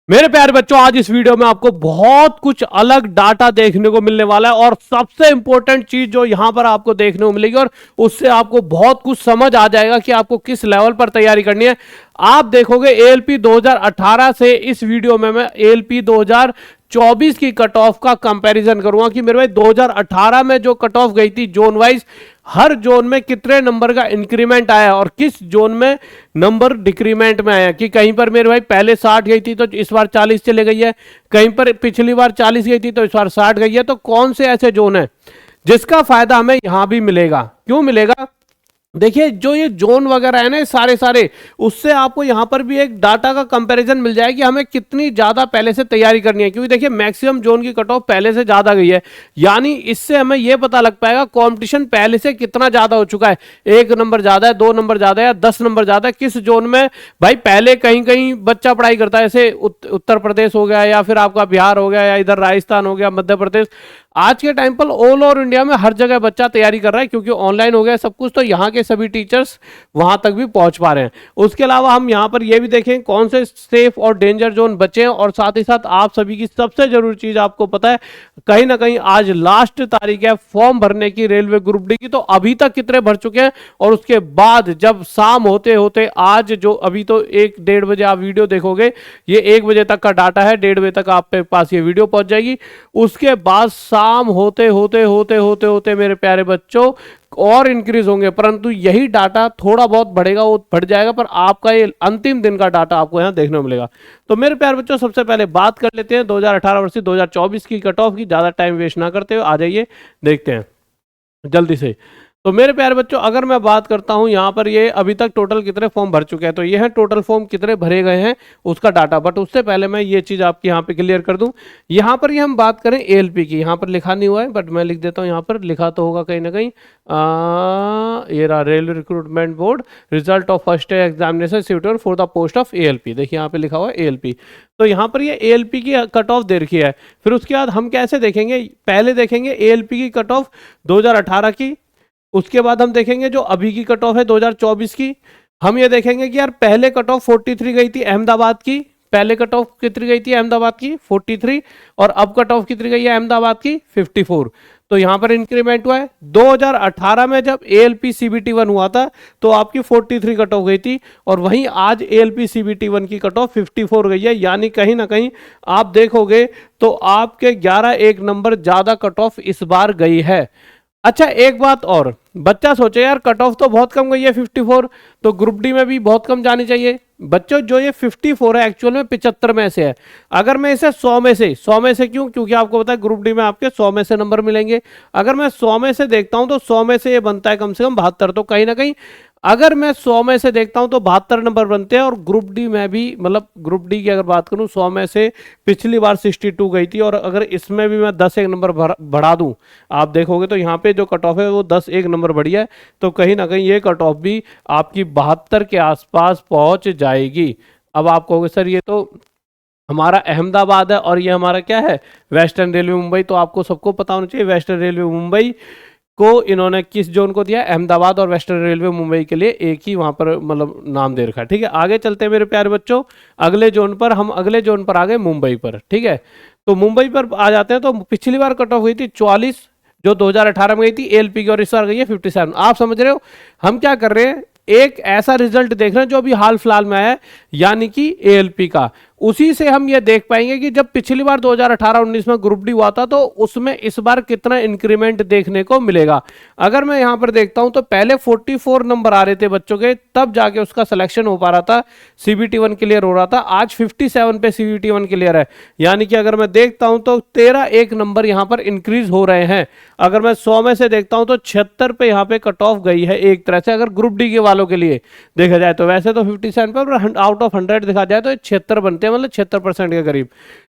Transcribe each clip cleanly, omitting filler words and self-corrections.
मेरे प्यारे बच्चों, आज इस वीडियो में आपको बहुत कुछ अलग डाटा देखने को मिलने वाला है और सबसे इंपॉर्टेंट चीज जो यहां पर आपको देखने को मिलेगी और उससे आपको बहुत कुछ समझ आ जाएगा कि आपको किस लेवल पर तैयारी करनी है। आप देखोगे एएलपी 2018 से इस वीडियो में मैं एएलपी 2024 की कट ऑफ का कंपैरिजन करूंगा कि मेरे भाई 2018 में जो कट ऑफ गई थी जोन वाइज, हर जोन में कितने नंबर का इंक्रीमेंट आया और किस जोन में नंबर डिक्रीमेंट में आया। कि कहीं पर मेरे भाई पहले 60 गई थी तो इस बार 40 चले गई है, कहीं पर पिछली बार 40 गई थी तो इस बार 60 गई है। तो कौन से ऐसे जोन है जिसका फायदा हमें यहां भी मिलेगा? क्यों मिलेगा? देखिए, जो ये जोन वगैरह है ना सारे उससे आपको यहां पर भी एक डाटा का कंपैरिजन मिल जाए कि हमें कितनी ज्यादा पहले से तैयारी करनी है। क्योंकि देखिए मैक्सिमम जोन की कट ऑफ पहले से ज्यादा गई है, यानी इससे हमें यह पता लग पाएगा कंपटीशन पहले से कितना ज्यादा हो चुका है। 1 नंबर ज्यादा है, 2 नंबर ज्यादा है या 10 नंबर ज्यादा है, किस जोन में भाई पहले कहीं कहीं बच्चा पढ़ाई करता है। जैसे उत्तर प्रदेश हो गया या फिर आपका बिहार हो गया या इधर राजस्थान हो गया, मध्य प्रदेश। आज के टाइम पर ऑल ओवर इंडिया में हर जगह बच्चा तैयारी कर रहा है क्योंकि ऑनलाइन हो गया सब कुछ, तो यहाँ के सभी टीचर्स वहां तक भी पहुंच पा रहे हैं। उसके अलावा हम यहाँ पर यह भी देखें कौन से सेफ और डेंजर जोन बचे हैं। और साथ ही साथ आप सभी की सबसे जरूरी चीज आपको पता है, कहीं ना कहीं आज लास्ट तारीख है फॉर्म भरने की रेलवे ग्रुप डी की। तो अभी तक कितने भर चुके हैं और उसके बाद जब शाम होते होते आज जो अभी तो 1-1:30 बजे आप वीडियो देखोगे, ये 1 बजे तक का डाटा है, 1:30 बजे तक आपके पास ये वीडियो पहुंच जाएगी। उसके बाद शाम होते होते होते होते होते मेरे प्यारे बच्चों और इंक्रीज होंगे, परंतु यही डाटा थोड़ा बहुत बढ़ेगा, वो बढ़ जाएगा, पर आपका ये अंतिम दिन का डाटा आपको यहां देखने को मिलेगा। तो मेरे प्यारे बच्चों, सबसे पहले बात कर लेते हैं 2018 वर्ष 2024 की कट ऑफ की। ज्यादा टाइम वेस्ट ना करते हुए आ जाइए देखते हैं जल्दी से। तो मेरे प्यारे बच्चों, अगर मैं बात करता हूं यहां पर ये अभी तक टोटल कितने फॉर्म भर चुके हैं, तो ये है टोटल फॉर्म कितने भरे गए हैं उसका डाटा। बट उससे पहले मैं ये चीज आपकी यहां पे क्लियर कर दूं। यहां पर ये हम बात करें एएलपी की, यहां पर लिखा नहीं हुआ है बट मैं लिख देता हूं, यहां पर लिखा तो होगा कहीं ना कहीं। ये रहा railway recruitment board result of first examination shifter for the post of ALP. देखिए यहाँ पे लिखा हुआ है एएलपी, तो यहाँ पर ये एएलपी की कट ऑफ दे रखी है। फिर उसके बाद हम कैसे देखेंगे, पहले देखेंगे एएलपी की कट ऑफ 2018 की, उसके बाद हम देखेंगे जो अभी की कट ऑफ है 2024 की। हम ये देखेंगे कि यार पहले कट ऑफ 43 गई थी अहमदाबाद की, पहले कट ऑफ कितनी गई थी अहमदाबाद की 43, और अब कट ऑफ कितनी गई है अहमदाबाद की 54। तो यहां पर इंक्रीमेंट हुआ है। 2018 में जब एएलपी सीबीटी 1 हुआ था तो आपकी 43 कट ऑफ गई थी, और वहीं आज एएलपी सीबीटी 1 की कट ऑफ 54 गई है, यानी कहीं ना कहीं आप देखोगे तो आपके 11-1 नंबर ज्यादा कट ऑफ इस बार गई है। अच्छा, एक बात और, बच्चा सोचे यार कट ऑफ तो बहुत कम गई है 54, तो ग्रुप डी में भी बहुत कम जानी चाहिए। बच्चों, जो ये 54 है एक्चुअल में 75 में से है। अगर मैं इसे 100 में से क्यों? क्योंकि आपको पता है ग्रुप डी में आपके 100 में से नंबर मिलेंगे। अगर मैं 100 में से देखता हूं तो 100 में से ये बनता है कम से कम 72। तो कहीं ना कहीं अगर मैं 100 में से देखता हूं तो 72 नंबर बनते हैं। और ग्रुप डी में भी, मतलब ग्रुप डी की अगर बात करूं, 100 में से पिछली बार 62 गई थी, और अगर इसमें भी मैं 10-1 नंबर बढ़ा दूं, आप देखोगे तो यहाँ पे जो कट ऑफ है वो 10-1 नंबर बढ़ी है। तो कहीं ना कहीं ये कट ऑफ भी आपकी 72 के आसपास पहुंच जाएगी। अब आप कहोगे सर ये तो हमारा अहमदाबाद है और ये हमारा क्या है वेस्टर्न रेलवे मुंबई। तो आपको सबको पता होना चाहिए वेस्टर्न रेलवे मुंबई को इन्होंने किस जोन को दिया, अहमदाबाद, और वेस्टर्न रेलवे मुंबई के लिए एक ही वहां पर मतलब नाम दे रखा है। ठीक है, आगे चलते हैं मेरे प्यारे बच्चों अगले जोन पर। हम अगले जोन पर आ गए मुंबई पर। ठीक है, तो मुंबई पर आ जाते हैं। तो पिछली बार कट ऑफ हुई थी 44 जो 2018 में गई थी एएलपी की, और इस बार गई है 57। आप समझ रहे हो हम क्या कर रहे हैं? एक ऐसा रिजल्ट देख रहे हैं जो अभी हाल फिलहाल में आया है, यानी कि एएलपी का। उसी से हम ये देख पाएंगे कि जब पिछली बार 2018-19 में ग्रुप डी हुआ था तो उसमें इस बार कितना इंक्रीमेंट देखने को मिलेगा। अगर मैं यहां पर देखता हूं तो पहले 44 नंबर आ रहे थे बच्चों के, तब जाके उसका सिलेक्शन हो पा रहा था, सीबीटी 1 क्लियर हो रहा था। आज 57 पे सीबीटी 1 क्लियर है, यानी कि अगर मैं देखता हूं तो 13-1 नंबर यहां पर इंक्रीज हो रहे हैं। अगर मैं 100 में से देखता हूं तो 76 पे यहां पे कट ऑफ गई है एक तरह से, अगर ग्रुप डी के वालों के लिए देखा जाए तो। वैसे तो 57 पे आउट ऑफ 100 देखा जाए तो 76 बनते हैं, मतलब 76% के करीब।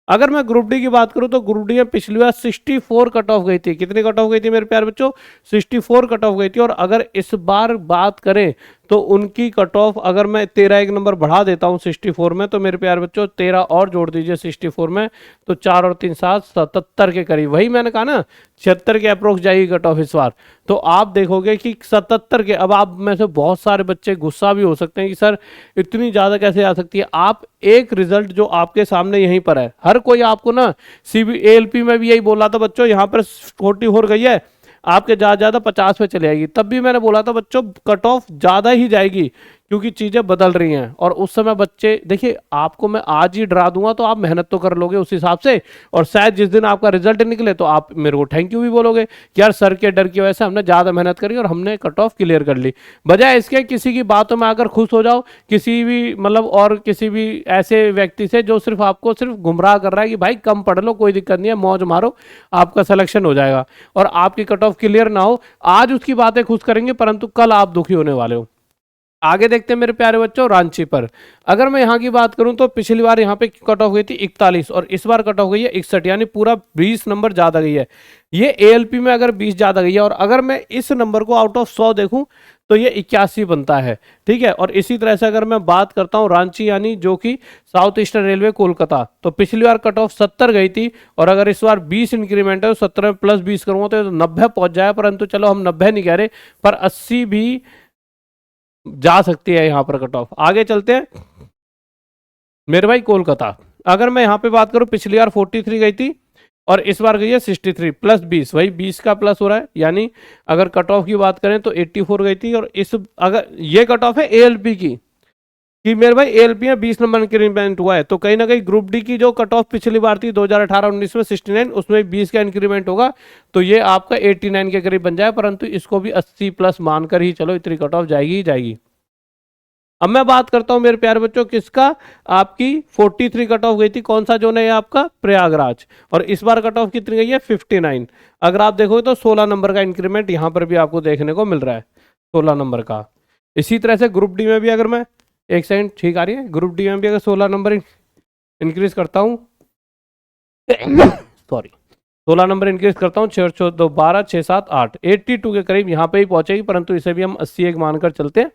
अगर मैं ग्रुप डी की बात करूं तो ग्रुप डी में पिछली बार 64 कट ऑफ गई थी। कितनी कट ऑफ गई थी मेरे प्यारे बच्चों? 64 कट ऑफ गई थी। और अगर इस बार बात करें तो उनकी कट ऑफ अगर मैं 13 एक नंबर बढ़ा देता हूँ 64 में, तो मेरे प्यारे बच्चों 13 और जोड़ दीजिए 64 में, तो 4 और 3 7 77 के करीब, वही मैंने कहा ना 76 के अप्रोक्स जाएगी कट ऑफ इस बार। तो आप देखोगे कि 77 के, अब आप में से बहुत सारे बच्चे गुस्सा भी हो सकते हैं कि सर इतनी ज़्यादा कैसे आ सकती है। आप एक रिजल्ट जो आपके सामने यहीं पर है, हर कोई आपको ना ALP में भी यही बोला था बच्चों, यहाँ पर 44 गई है, आपके ज़्यादा 50 पे चले जाएगी। तब भी मैंने बोला था बच्चों कट ऑफ ज़्यादा ही जाएगी, क्योंकि चीज़ें बदल रही हैं। और उस समय बच्चे देखिए, आपको मैं आज ही डरा दूंगा तो आप मेहनत तो कर लोगे उस हिसाब से, और शायद जिस दिन आपका रिजल्ट निकले तो आप मेरे को थैंक यू भी बोलोगे कि यार सर के डर की वजह से हमने ज़्यादा मेहनत करी और हमने कट ऑफ क्लियर कर ली। बजाय इसके किसी की बातों में आकर खुश हो जाओ, किसी भी मतलब और किसी भी ऐसे व्यक्ति से जो सिर्फ आपको सिर्फ गुमराह कर रहा है कि भाई कम पढ़ लो, कोई दिक्कत नहीं है, मौज मारो, आपका सिलेक्शन हो जाएगा, और आपकी कट ऑफ क्लियर ना हो, आज उसकी बातें खुश करेंगे परंतु कल आप दुखी होने वाले हो। आगे देखते हैं मेरे प्यारे बच्चों रांची पर। अगर मैं यहाँ की बात करूँ तो पिछली बार यहाँ पे कट ऑफ गई थी 41 और इस बार कट ऑफ गई है 61, यानी पूरा 20 नंबर ज़्यादा गई है। ये ALP में अगर 20 ज़्यादा गई है, और अगर मैं इस नंबर को आउट ऑफ 100 देखूँ तो ये 81 बनता है, ठीक है। और इसी तरह से अगर मैं बात करता हूँ रांची, यानी जो कि साउथ ईस्टर्न रेलवे कोलकाता, तो पिछली बार कट ऑफ 70 गई थी, और अगर इस बार 20 इंक्रीमेंट है तो 17 में प्लस 20 करूँगा तो 90 पहुँच जाए, परंतु चलो हम 90 नहीं कह रहे, पर 80 भी जा सकती है यहाँ पर कट ऑफ। आगे चलते हैं मेरे भाई कोलकाता। अगर मैं यहाँ पे बात करूँ, पिछली बार 43 गई थी और इस बार गई है 63 प्लस 20, वही 20 का प्लस हो रहा है, यानी अगर कट ऑफ की बात करें तो 84 गई थी, और इस अगर ये कट ऑफ है ALP की कि मेरे भाई ALP में 20 नंबर इंक्रीमेंट हुआ है, तो कहीं ना कहीं ग्रुप डी की जो कट ऑफ पिछली बार थी 2018-19 में 69, उसमें 20 का इंक्रीमेंट होगा, तो ये आपका 89 के करीब बन जाए, परंतु इसको भी 80 प्लस मानकर ही चलो, इतनी कट ऑफ जाएगी ही जाएगी। अब मैं बात करता हूं मेरे प्यारे बच्चों किसका, आपकी 43 कट ऑफ गई थी, कौन सा जोन है ये आपका, प्रयागराज, और इस बार कट ऑफ कितनी गई है 59। अगर आप देखोगे तो 16 नंबर का इंक्रीमेंट यहां पर भी आपको देखने को मिल रहा है, 16 नंबर का। इसी तरह से ग्रुप डी में भी अगर मैं, एक सेकंड ठीक आ रही है, ग्रुप डी में भी अगर 16 नंबर इंक्रीज करता हूँ सॉरी 16 नंबर इंक्रीज करता हूँ, 6 और 2 12 6 7 8 82 के करीब यहाँ पे ही पहुंचेगी, परंतु इसे भी हम 81 मानकर चलते हैं।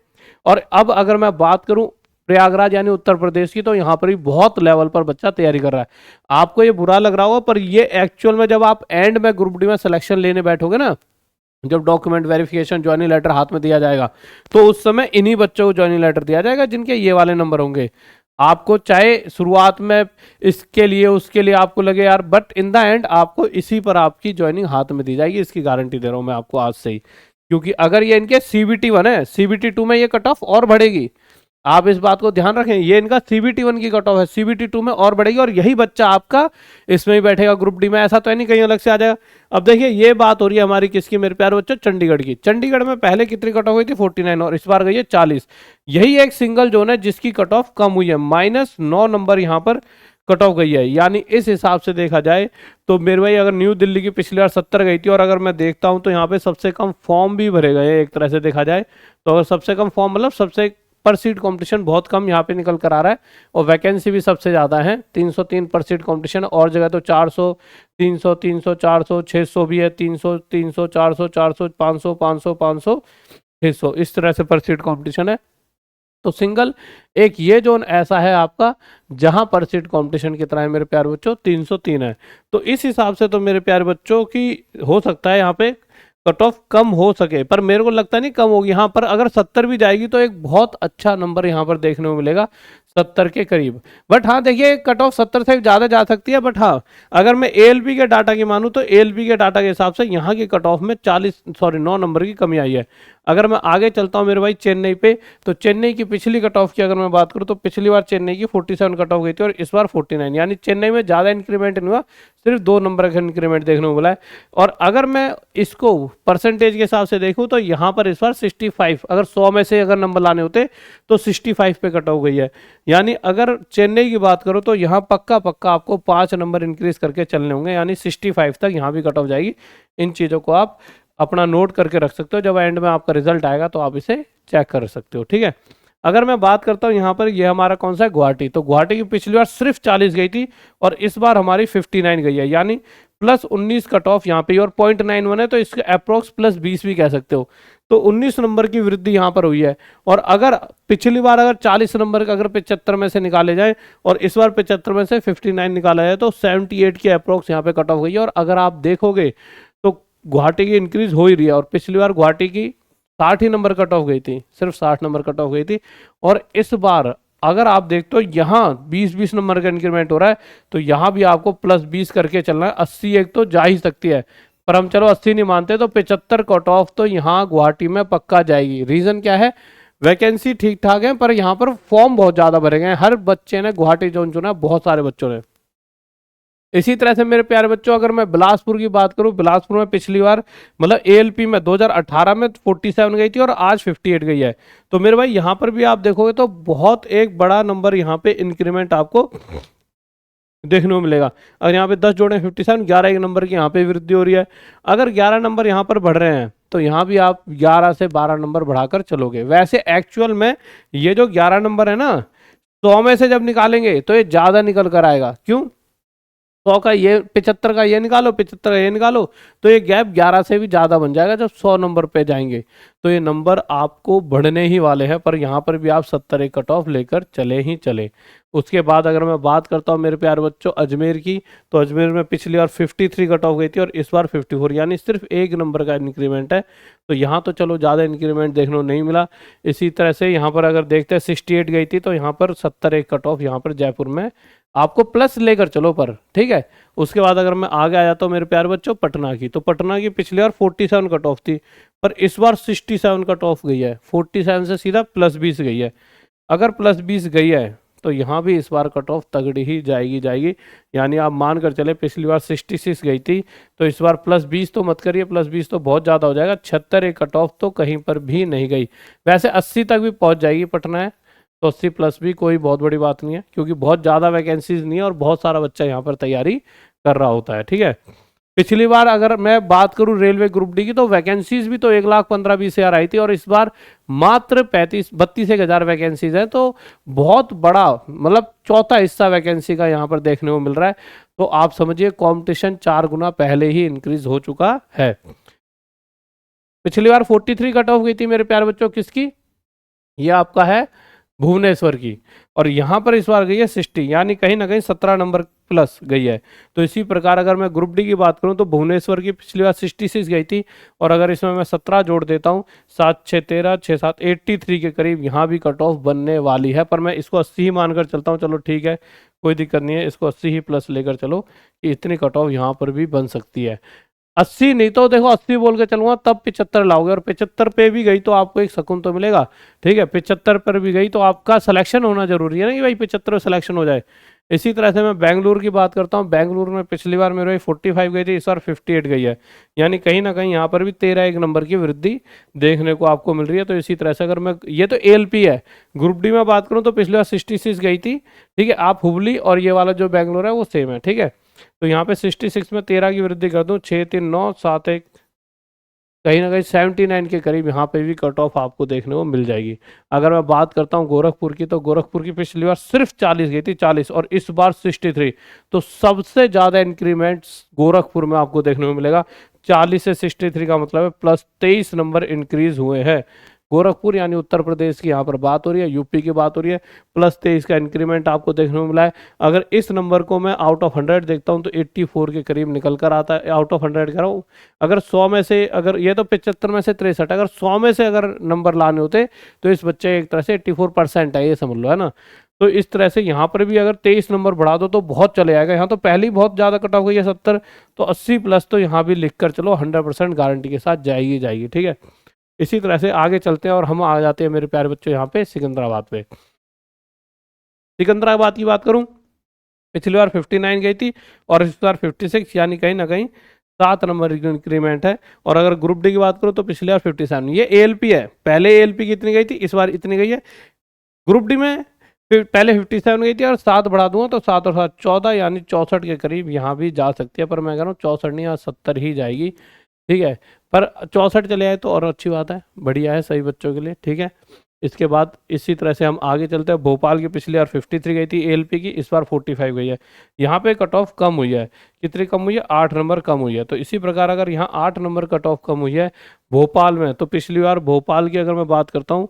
और अब अगर मैं बात करूं प्रयागराज यानी उत्तर प्रदेश की, तो यहाँ पर भी बहुत लेवल पर बच्चा तैयारी कर रहा है। आपको ये बुरा लग रहा होगा, पर ये एक्चुअल में जब आप एंड में ग्रुप डी में सिलेक्शन लेने बैठोगे ना, जब डॉक्यूमेंट वेरिफिकेशन ज्वाइनिंग लेटर हाथ में दिया जाएगा, तो उस समय इन्हीं बच्चों को ज्वाइनिंग लेटर दिया जाएगा जिनके ये वाले नंबर होंगे। आपको चाहे शुरुआत में इसके लिए उसके लिए आपको लगे यार, बट इन द एंड आपको इसी पर आपकी ज्वाइनिंग हाथ में दी जाएगी, इसकी गारंटी दे रहा हूं मैं आपको आज से ही। क्योंकि अगर ये इनके CBT 1 है, CBT 2 में ये कट ऑफ और बढ़ेगी, आप इस बात को ध्यान रखें, ये इनका CBT 1 की कट ऑफ है, CBT 2 में और बढ़ेगी, और यही बच्चा आपका इसमें ही बैठेगा ग्रुप डी में, ऐसा तो है नहीं कहीं अलग से आ जाएगा। अब देखिए ये बात हो रही है हमारी किसकी मेरे प्यारे बच्चों, चंडीगढ़ की। चंडीगढ़ में पहले कितनी कट ऑफ हुई थी 49, और इस बार गई है 40। यही एक सिंगल जोन है जिसकी कट ऑफ कम हुई है, -9 नंबर यहाँ पर कट ऑफ गई है। यानी इस हिसाब से देखा जाए तो मेरे भाई अगर न्यू दिल्ली की पिछली बार 70 गई थी, और अगर मैं देखता हूं तो यहाँ पे सबसे कम फॉर्म भी भरे गए एक तरह से देखा जाए, तो अगर सबसे कम फॉर्म मतलब सबसे पर सीट कंपटीशन बहुत कम यहाँ पे निकल कर आ रहा है, और वैकेंसी भी सबसे ज़्यादा है, 303 पर सीट कंपटीशन, और जगह तो 400 300 300 400 600 भी है, 300 300 400 400 500 500 500 600 इस तरह से पर सीट कंपटीशन है। तो सिंगल एक ये जोन ऐसा है आपका जहां पर सीट कंपटीशन कितना है मेरे प्यारे बच्चों, 303 है। तो इस हिसाब से तो मेरे प्यारे बच्चों की हो सकता है यहाँ पे कट ऑफ कम हो सके, पर मेरे को लगता नहीं कम होगी। यहाँ पर अगर 70 भी जाएगी तो एक बहुत अच्छा नंबर यहाँ पर देखने को मिलेगा, 70 के करीब। बट हाँ देखिए कट ऑफ 70 से ज़्यादा जा सकती है, बट हाँ अगर मैं ALP के डाटा की मानूँ तो ALP के डाटा के हिसाब से यहाँ की कट ऑफ में 9 नंबर की कमी आई है। अगर मैं आगे चलता हूँ मेरे भाई चेन्नई पे, तो चेन्नई की पिछली कट ऑफ की अगर मैं बात करूँ तो पिछली बार चेन्नई की 47 कट ऑफ गई थी, और इस बार 49, यानी चेन्नई में ज़्यादा इंक्रीमेंट नहीं हुआ, सिर्फ 2 नंबर का इंक्रीमेंट देखने को मिला है। और अगर मैं इसको परसेंटेज के हिसाब से देखूँ तो यहाँ पर इस बार 65, अगर 100 में से अगर नंबर लाने होते तो 65 पे कट ऑफ गई है। यानी अगर चेन्नई की बात करो तो यहाँ पक्का आपको 5 नंबर इंक्रीज करके चलने होंगे, यानी 65 तक यहाँ भी कट ऑफ जाएगी। इन चीज़ों को आप अपना नोट करके रख सकते हो, जब एंड में आपका रिजल्ट आएगा तो आप इसे चेक कर सकते हो, ठीक है। अगर मैं बात करता हूँ यहाँ पर, ये हमारा कौन सा है, गुवाहाटी। तो गुवाहाटी की पिछली बार सिर्फ 40 गई थी, और इस बार हमारी 59 गई है, यानी +19 कट ऑफ यहाँ पे, और 0.91 है, तो इसके अप्रोक्स +20 भी कह सकते हो। तो 19 नंबर की वृद्धि यहाँ पर हुई है। और अगर पिछली बार अगर 40 नंबर का अगर 75 में से निकाले जाए और इस बार 75 में से 59 निकाला जाए तो 78 की अप्रोक्स यहाँ पे कट ऑफ गई है। और अगर आप देखोगे तो गुवाहाटी की इंक्रीज हो ही रही है, और पिछली बार गुवाहाटी की 60 ही नंबर कट ऑफ गई थी, सिर्फ 60 नंबर कट ऑफ गई थी। और इस बार अगर आप देखते हो यहाँ 20-20 नंबर का इंक्रीमेंट हो रहा है, तो यहाँ भी आपको +20 करके चलना है। 80 एक तो जा ही सकती है, पर हम चलो 80 नहीं मानते, तो 75 कट ऑफ तो यहाँ गुवाहाटी में पक्का जाएगी। रीजन क्या है, वैकेंसी ठीक ठाक है पर यहाँ पर फॉर्म बहुत ज्यादा भरे गए हैं। हर बच्चे ने गुवाहाटी जोन चुना, बहुत सारे बच्चों ने। इसी तरह से मेरे प्यारे बच्चों, अगर मैं बिलासपुर की बात करूं, बिलासपुर में पिछली बार मतलब एएलपी में 2018 में 47 गई थी और आज 58 गई है। तो मेरे भाई यहाँ पर भी आप देखोगे तो बहुत एक बड़ा नंबर यहाँ पे इंक्रीमेंट आपको देखने को मिलेगा। अगर यहाँ पे 10 जोड़े 57, 11 एक नंबर की यहाँ पे वृद्धि हो रही है। अगर 11 नंबर यहाँ पर बढ़ रहे हैं तो यहाँ भी आप 11 से 12 नंबर बढ़ाकर चलोगे। वैसे एक्चुअल में ये जो 11 नंबर है ना, 100 में से जब निकालेंगे तो ये ज्यादा निकल कर आएगा। क्यों? 100 का ये 75 का ये निकालो, 75 का ये निकालो, तो ये गैप 11 से भी ज्यादा बन जाएगा जब 100 नंबर पे जाएंगे। तो ये नंबर आपको बढ़ने ही वाले हैं, पर यहाँ पर भी आप 70 एक कट ऑफ लेकर चले ही चले। उसके बाद अगर मैं बात करता हूँ मेरे प्यारे बच्चों अजमेर की, तो अजमेर में पिछली बार 53 कट ऑफ गई थी और इस बार 54, यानी सिर्फ एक नंबर का इंक्रीमेंट है। तो यहाँ तो चलो ज़्यादा इंक्रीमेंट देखने को नहीं मिला। इसी तरह से यहाँ पर अगर देखते हैं 68 गई थी, तो यहाँ पर 70 एक कट ऑफ यहाँ पर जयपुर में आपको प्लस लेकर चलो पर, ठीक है। उसके बाद अगर मैं आगे आ जाता हूँ मेरे प्यारे बच्चों पटना की, तो पटना की पिछली बार 47 कट ऑफ थी, पर इस बार 67 कट ऑफ गई है। 47 से सीधा +20 गई है। अगर +20 गई है तो यहाँ भी इस बार कट ऑफ तगड़ी ही जाएगी। यानी आप मान कर चले पिछली बार 66 गई थी, तो इस बार +20 तो मत करिए, +20 तो बहुत ज़्यादा हो जाएगा। 76 एक कट ऑफ तो कहीं पर भी नहीं गई। वैसे 80 तक भी पहुँच जाएगी पटना है, तो 80 प्लस भी कोई बहुत बड़ी बात नहीं है, क्योंकि बहुत ज़्यादा वैकेंसीज नहीं है और बहुत सारा बच्चा यहाँ पर तैयारी कर रहा होता है, ठीक है। पिछली बार अगर मैं बात करूं रेलवे ग्रुप डी की, तो वैकेंसीज भी तो 1,15,20,000 आई थी और इस बार मात्र 32,000 वैकेंसीज है। तो बहुत बड़ा मतलब चौथा हिस्सा वैकेंसी का यहाँ पर देखने को मिल रहा है। तो आप समझिए कंपटीशन 4 गुना पहले ही इंक्रीज हो चुका है। पिछली बार 43 कट ऑफ गई थी मेरे प्यारे बच्चों, किसकी? ये आपका है भुवनेश्वर की, और यहाँ पर इस बार गई है 60, यानी कहीं ना कहीं 17 नंबर प्लस गई है। तो इसी प्रकार अगर मैं ग्रुप डी की बात करूँ तो भुवनेश्वर की पिछली बार 66 गई थी, और अगर इसमें मैं 17 जोड़ देता हूँ, 7 6 13 6 7 83 के करीब यहाँ भी कट ऑफ बनने वाली है। पर मैं इसको 80 ही मानकर चलता हूँ, चलो ठीक है कोई दिक्कत नहीं है, इसको 80 ही प्लस लेकर चलो कि इतनी कट ऑफ यहाँ पर भी बन सकती है। 80 नहीं तो देखो 80 बोल के चलूंगा तब 75 लाओगे, और 75 पे भी गई तो आपको एक सुकून तो मिलेगा, ठीक है। 75 पर भी गई तो आपका सिलेक्शन होना जरूरी है ना, कि भाई 75 सिलेक्शन हो जाए। इसी तरह से मैं बेंगलुरु की बात करता हूँ। बेंगलुरु में पिछली बार मेरे 45 गई थी, इस बार 58 गई है, यानी कहीं ना कहीं यहाँ पर भी 13 एक नंबर की वृद्धि देखने को आपको मिल रही है। तो इसी तरह से अगर मैं, ये तो एएलपी है, ग्रुप डी में बात करूँ तो पिछली बार 66 गई थी, ठीक है। आप हुबली और ये वाला जो बेंगलुरु है वो सेम है, ठीक है। तो यहाँ पे 66 में 13 की वृद्धि कर दूं, 6 3 9 7 1, कहीं ना कहीं 79 के करीब यहाँ पे भी कट ऑफ आपको देखने को मिल जाएगी। अगर मैं बात करता हूँ गोरखपुर की, तो गोरखपुर की पिछली बार सिर्फ 40 गई थी, 40, और इस बार 63। तो सबसे ज़्यादा इंक्रीमेंट्स गोरखपुर में आपको देखने को मिलेगा। 40 से 63 का मतलब है +23 नंबर इंक्रीज हुए हैं। गोरखपुर यानी उत्तर प्रदेश की यहाँ पर बात हो रही है, यूपी की बात हो रही है। +23 का इंक्रीमेंट आपको देखने को मिला है। अगर इस नंबर को मैं आउट ऑफ 100 देखता हूँ तो 84 के करीब निकल कर आता है। आउट ऑफ 100 कह रहा हूँ, अगर 100 में से, अगर ये तो 75 में से 63, अगर 100 में से अगर नंबर लाने होते तो इस बच्चे एक तरह से 84% है, ये समझ लो, है ना। तो इस तरह से यहाँ पर भी अगर 23 नंबर बढ़ा दो तो बहुत चले जाएगा। यहाँ तो पहले ही बहुत ज़्यादा कट ऑफ गई है 70, तो 80 प्लस तो यहाँ भी लिख कर चलो 100% गारंटी के साथ जाएगी, ठीक है। इसी तरह से आगे चलते हैं और हम आ जाते हैं मेरे प्यारे बच्चों यहाँ पे सिकंदराबाद पे। सिकंदराबाद की बात करूँ, पिछली बार 59 गई थी और इस बार 56, यानी कहीं ना कहीं 7 नंबर इंक्रीमेंट है। और अगर ग्रुप डी की बात करूँ तो पिछली बार 57। ये एएलपी है, पहले एएलपी कितनी गई थी, इस बार इतनी गई है। ग्रुप डी में पहले 57 गई थी और 7 बढ़ा दूंगा तो 7 और 7 14, यानी 64 के करीब यहाँ भी जा सकती है। पर मैं कह रहा हूँ 64 नहीं, यहाँ 70 ही जाएगी, ठीक है। पर 64 चले आए तो और अच्छी बात है, बढ़िया है सही बच्चों के लिए, ठीक है। इसके बाद इसी तरह से हम आगे चलते हैं। भोपाल की पिछली बार 53 गई थी एएलपी की, इस बार 45 गई है। यहाँ पे कट ऑफ कम हुई है, कितनी कम हुई है? 8 नंबर कम हुई है। तो इसी प्रकार अगर यहाँ 8 नंबर कट ऑफ कम हुई है भोपाल में, तो पिछली बार भोपाल की अगर मैं बात करता हूँ,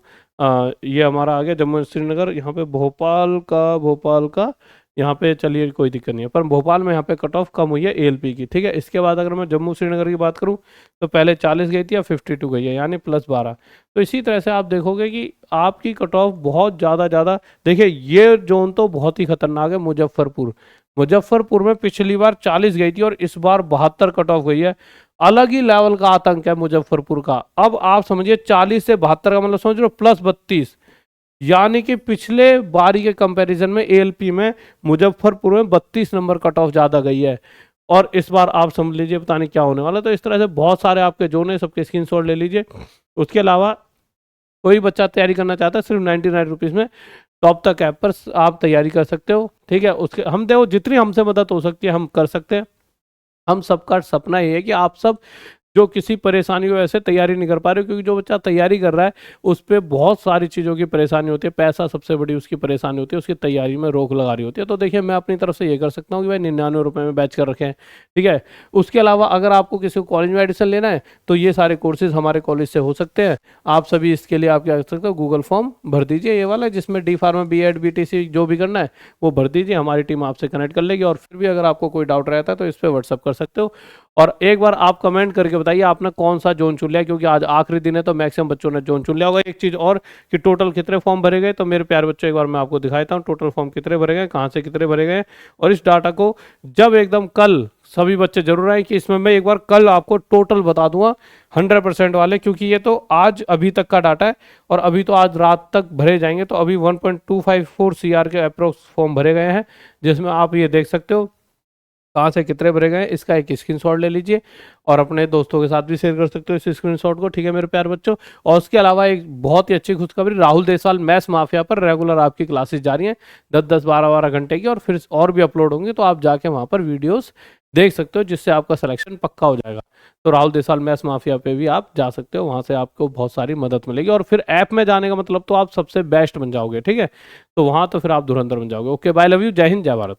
ये हमारा आ गया जम्मू एंड श्रीनगर, यहाँ पे भोपाल का यहाँ पे चलिए कोई दिक्कत नहीं है, पर भोपाल में यहाँ पे कट ऑफ कम हुई है एएलपी की, ठीक है। इसके बाद अगर मैं जम्मू श्रीनगर की बात करूँ तो पहले 40 गई थी, अब 52 गई है, यानी +12। तो इसी तरह से आप देखोगे कि आपकी कट ऑफ बहुत ज़्यादा देखिए ये जोन तो बहुत ही खतरनाक है। मुजफ्फरपुर में पिछली बार 40 गई थी और इस बार 72 कट ऑफ गई है। अलग ही लेवल का आतंक है मुजफ्फरपुर का। अब आप समझिए 40 से 72 का मतलब समझ लो +32, यानी कि पिछले बारी के कंपैरिजन में एएलपी में मुजफ्फरपुर में 32 नंबर कट ऑफ ज़्यादा गई है। और इस बार आप समझ लीजिए पता नहीं क्या होने वाला है। तो इस तरह से बहुत सारे आपके जोन है, सबके स्क्रीनशॉट ले लीजिए। उसके अलावा कोई बच्चा तैयारी करना चाहता है सिर्फ 99 रुपीज़ में टॉप तक ऐप पर आप तैयारी कर सकते हो, ठीक है। उसके हम देखो जितनी हमसे मदद हो सकती है हम कर सकते हैं। हम सबका सपना ये है कि आप सब जो किसी परेशानी की वजह से तैयारी नहीं कर पा रहे हो, क्योंकि जो बच्चा तैयारी कर रहा है उस पर बहुत सारी चीज़ों की परेशानी होती है, पैसा सबसे बड़ी उसकी परेशानी होती है, उसकी तैयारी में रोक लगा रही होती है। तो देखिए मैं अपनी तरफ से ये कर सकता हूँ कि भाई 99 रुपये में बैच कर रखे हैं, ठीक है। उसके अलावा अगर आपको किसी को कॉलेज में एडमिशन लेना है तो ये सारे कोर्सेज हमारे कॉलेज से हो सकते हैं। आप सभी इसके लिए आप क्या कर सकते हो, गूगल फॉर्म भर दीजिए ये वाला, जिसमें डी फार्मा BEd BTC जो भी करना है वो भर दीजिए, हमारी टीम आपसे कनेक्ट कर लेगी। और फिर भी अगर आपको कोई डाउट रहता है तो इस पर व्हाट्सअप कर सकते हो। और एक बार आप कमेंट करके बताइए आपने कौन सा जोन चुन लिया, क्योंकि आज आखिरी दिन है तो मैक्सिमम बच्चों ने जोन चुन लिया होगा। एक चीज़ और कि टोटल कितने फॉर्म भरे गए, तो मेरे प्यारे बच्चों एक बार मैं आपको दिखाता हूँ टोटल फॉर्म कितने भरे गए, कहाँ से कितने भरे गए। और इस डाटा को जब एकदम कल सभी बच्चे जरूर आए कि इसमें मैं एक बार कल आपको टोटल बता दूंगा 100% वाले, क्योंकि ये तो आज अभी तक का डाटा है और अभी तो आज रात तक भरे जाएंगे। तो अभी 1.254 CR के अप्रोक्स फॉर्म भरे गए हैं, जिसमें आप ये देख सकते हो कहाँ से कितने भरे गए। इसका एक स्क्रीनशॉट ले लीजिए और अपने दोस्तों के साथ भी शेयर कर सकते हो इस स्क्रीनशॉट को, ठीक है मेरे प्यारे बच्चों। और उसके अलावा एक बहुत ही अच्छी खुशखबरी, राहुल देसवाल मैथ्स माफिया पर रेगुलर आपकी क्लासेस जा रही हैं 10-10 12-12 घंटे की, और फिर और भी अपलोड होंगे, तो आप जाके वहाँ पर वीडियोस देख सकते हो, जिससे आपका सिलेक्शन पक्का हो जाएगा। तो राहुल देसवाल मैथ्स माफिया पे भी आप जा सकते हो, वहाँ से आपको बहुत सारी मदद मिलेगी। और फिर ऐप में जाने का मतलब तो आप सबसे बेस्ट बन जाओगे, ठीक है। तो वहाँ तो फिर आप धुरंधर बन जाओगे। ओके बाय, लव यू, जय हिंद, जय भारत।